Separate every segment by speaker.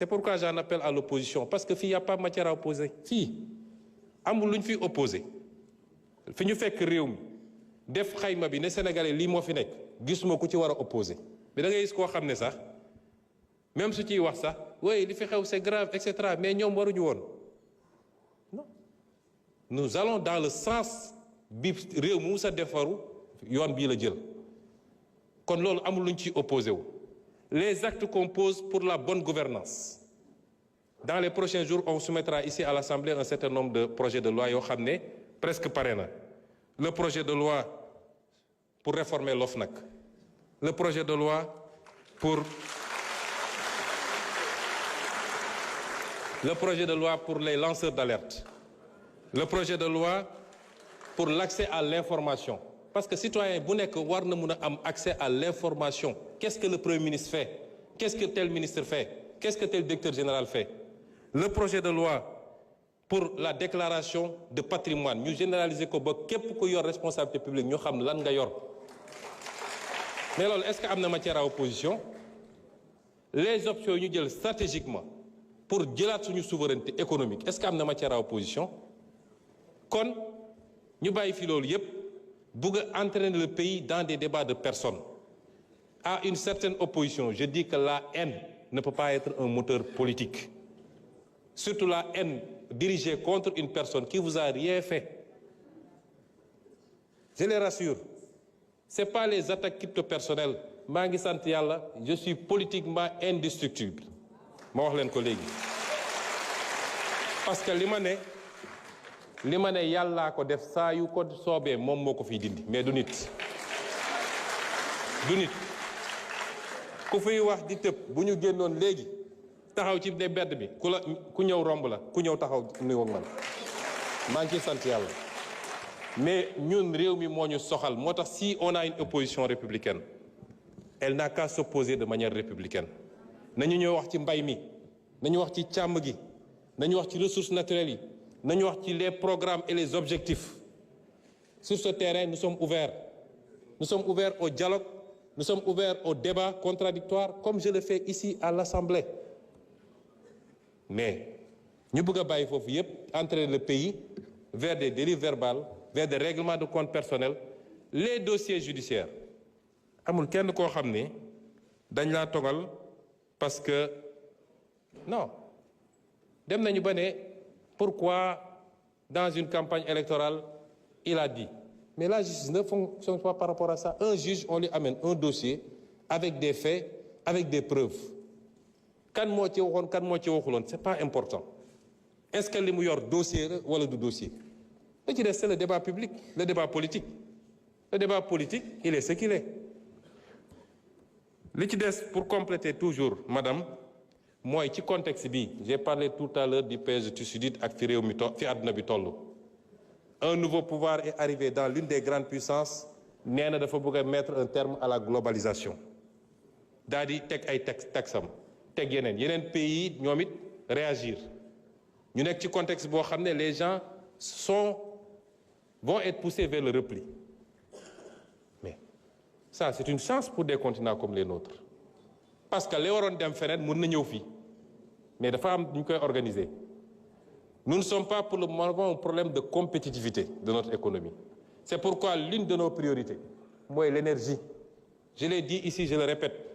Speaker 1: C'est pourquoi j'en appelle à l'opposition, parce que fii y a pas matière à opposer fii amul lu ñu fi opposé fi ñu fekk réew mi def xayma bi ne Sénégalais lii moo fi nekk gisuma ku ci war a opposé mais da ngay gis koo xam ne sax même su ciy wax sax oui li fi xew c'est grave et cetera mais ñoom waruñu woon non nous allons dans le sens bi réew mu sa defaru yoon bii la jël kon loolu amul lu ñu ciy opposé wu. Les actes qu'on pose pour la bonne gouvernance. Dans les prochains jours, on soumettra ici à l'Assemblée un certain nombre de projets de loi yoo xam ne presque pare na. Le projet de loi pour réformer l'OFNAC. Le projet de loi pour les lanceurs d'alerte. Le projet de loi pour l'accès à l'information. Parce que citoyen bu nekk war na mun a am accès à l'information. Qu'est-ce que le Premier ministre fait? Qu'est-ce que tel ministre fait? Qu'est-ce que tel directeur général fait? Le projet de loi pour la déclaration de patrimoine ñu généraliser ko ba képp ku yor responsabilité publique ñu xam lan nga yor. Mais loolu est-ce que am na matière à opposition? Les options yu ñu jël stratégiquement pour jëlaat suñu souveraineté économique est-ce que am na matière à opposition? Kon ñu bàyyi fi loolu yépp bëgg a entraîner le pays dans des débats de personnes. À une certaine opposition, je dis que la haine ne peut pas être un moteur politique. Surtout la haine dirigée contre une personne qui vous a rien fait. Je les rassure, c'est pas les attaques crypto-personnelles. maa ngi sant yàlla, je suis politiquement indestructible. ma wax leen ko léegi. Parce que li ma ne yàllaa ko def saa yu ko soobee moom moo ko fiy dindi mais du nit ku fiy wax di tëb bu ñu génnoon léegi taxaw ci ne bedd bi ku ñëw romb la ku ñëw taxaw nuyoo man maa ngi ciy sant yàlla mais ñun réew mi moo ñu soxal moo tax si on a une opposition républicaine elle n'a qu'à s'opposer de manière républicaine nañu ñëw wax ci mbay mi nañu wax ci càmm gi nañu wax ci ressources naturelles yi nañu wax ci les programmes et les objectifs. Sur ce terrain, nous sommes ouverts. Nous sommes ouverts au dialogue, nous sommes ouverts au débat contradictoire, comme je le fais ici à l'Assemblée. Mais ñu bëgg a bàyyi foofu yépp entraîner le pays vers des dérives verbales, vers des règlements de compte personnels, les dossiers judiciaires. Amul kenn koo xam ne dañ laa togal parce que non dem nañu ba ne pourquoi dans une campagne électorale il a dit. Mais la justice ne fonctionne pas par rapport à ça. Un juge, on lui amène un dossier avec des faits, avec des preuves. Kan moo ci waxoon kan moo ci waxuloon c'est pas important. Est-ce que li mu yor dossier la wala du dossier? Li ci des c'est le débat public, le débat politique. Le débat politique, il est ce qu'il est. Li ci des pour compléter toujours, madame, mooy ci contexte bi j'ai parlé tout à l'heure du piège Thucydide ak fi réew mi fi àdduna bi toll. Un nouveau pouvoir est arrivé dans l'une des grandes puissances nee na dafa bëgg a mettre un terme à la globalisation daal di teg ay taxam teg yeneen pays ñoom it réagir ñu nekk ci contexte boo xam ne les gens vont être poussés vers le repli mais ça c'est une chance pour des continents comme les nôtres. Parce que li waroon dem feneen mën na ñëw fii mais dafa am ñu koy organiser. Nous ne sommes pas pour le moment un problème de compétitivité de notre économie. C'est pourquoi l'une de nos priorités mooy l'énergie. Je l'ai dit ici, je le répète.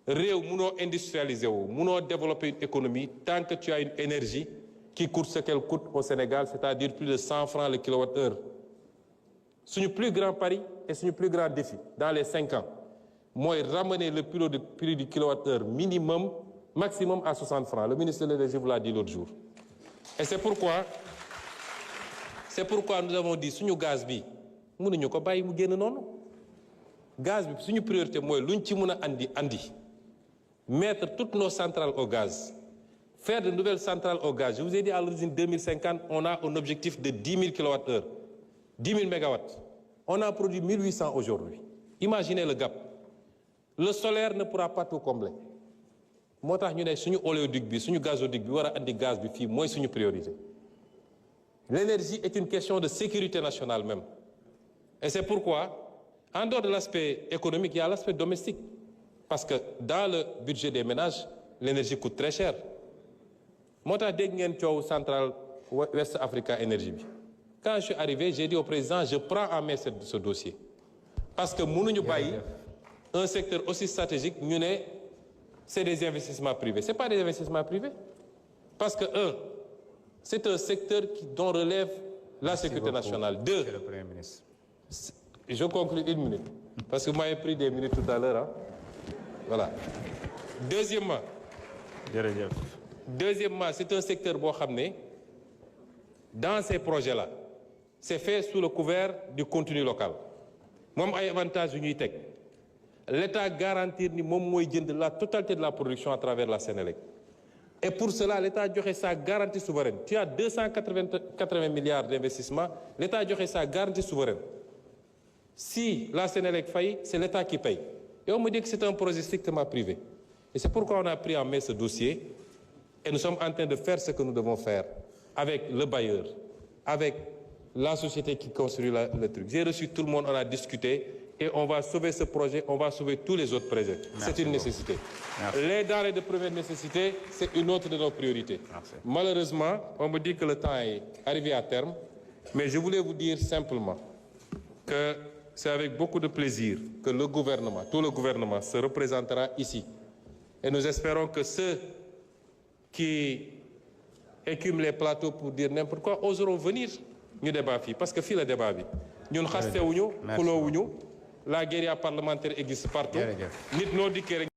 Speaker 1: Réew mënoo industrialiser wu mënoo développer une économie tant que tu as une énergie qui coûte ce qu'elle coûte au Sénégal, c'est-à-dire plus de 100 francs le kilowattheure. Suñu plus grand pari et suñu plus grand défi dans les 5 ans mooy ramener le prix du kilowattheure maximum à 60 francs. Le ministre de l'Énergie vous l'a dit l'autre jour. Et c'est pourquoi nous avons dit suñu gaz bi mënuñu ko bàyyi mu génn noonu. Gaz bi suñu priorité mooy luñ ci mën a andi mettre toutes nos centrales au gaz, faire de nouvelles centrales au gaz. Je vous ai dit à l'origine 2050, on a un objectif de 10 000 kWh, 10 000 MW. On a produit 1800 aujourd'hui. Imaginez le gap. Le solaire ne pourra pas tout combler. moo tax ñu ne suñu oléoduc bi suñu gazoduc bi war a andi gaz bi fii mooy suñu priorité. L'énergie est une question de sécurité nationale même. Et c'est pourquoi, en dehors de l'aspect économique, il y a l'aspect domestique. Parce que dans le budget des ménages, l'énergie coûte très cher. Moo tax dégg ngeen coow Central West Africa Energy bi. Quand je suis arrivé, j'ai dit au président, je prends en main ce dossier. Parce que mënuñu bàyyi un secteur aussi stratégique ñu ne c'est des investissements privés. C'est pas des investissements privés. Parce que c'est un secteur dont relève la sécurité nationale. Deux,
Speaker 2: Monsieur le Premier ministre.
Speaker 1: Je conclue 1 minute. Parce que vous m'avez pris des minutes tout à l'heure. Hein? Voilà. Deuxièmement, c'est un secteur boo xam ne dans ces projets-là, c'est fait sous le couvert du contenu local. Moom ay avantages yu ñuy teg. L'État garantit ni moom mooy jënd la totalité de la production à travers la Sénélec. Et pour cela, l'État joxe sa garantie souveraine. Tu as 280 milliards d'investissements, l'État joxe sa garantie souveraine. Si la Sénélec faillit, c'est l'État qui paye. Et on me dit que c'est un projet strictement privé. Et c'est pourquoi on a pris en main ce dossier et nous sommes en train de faire ce que nous devons faire avec le bailleur, avec la société qui construit le truc. J'ai reçu tout le monde, on a discuté et on va sauver ce projet, on va sauver tous les autres projets. C'est une nécessité. Les denrées de première nécessité, c'est une autre de nos priorités. Merci. Malheureusement, on me dit que le temps est arrivé à terme, mais je voulais vous dire simplement que c'est avec beaucoup de plaisir que le gouvernement, tout le gouvernement se représentera ici. Et nous espérons que ceux qui écument les plateaux pour dire n'importe quoi oseront venir ñu débat fii parce que fii la débat bi ñun xastewuñu xuloowuñu la guérilla parlementaire existe partout nit noo dikkee rek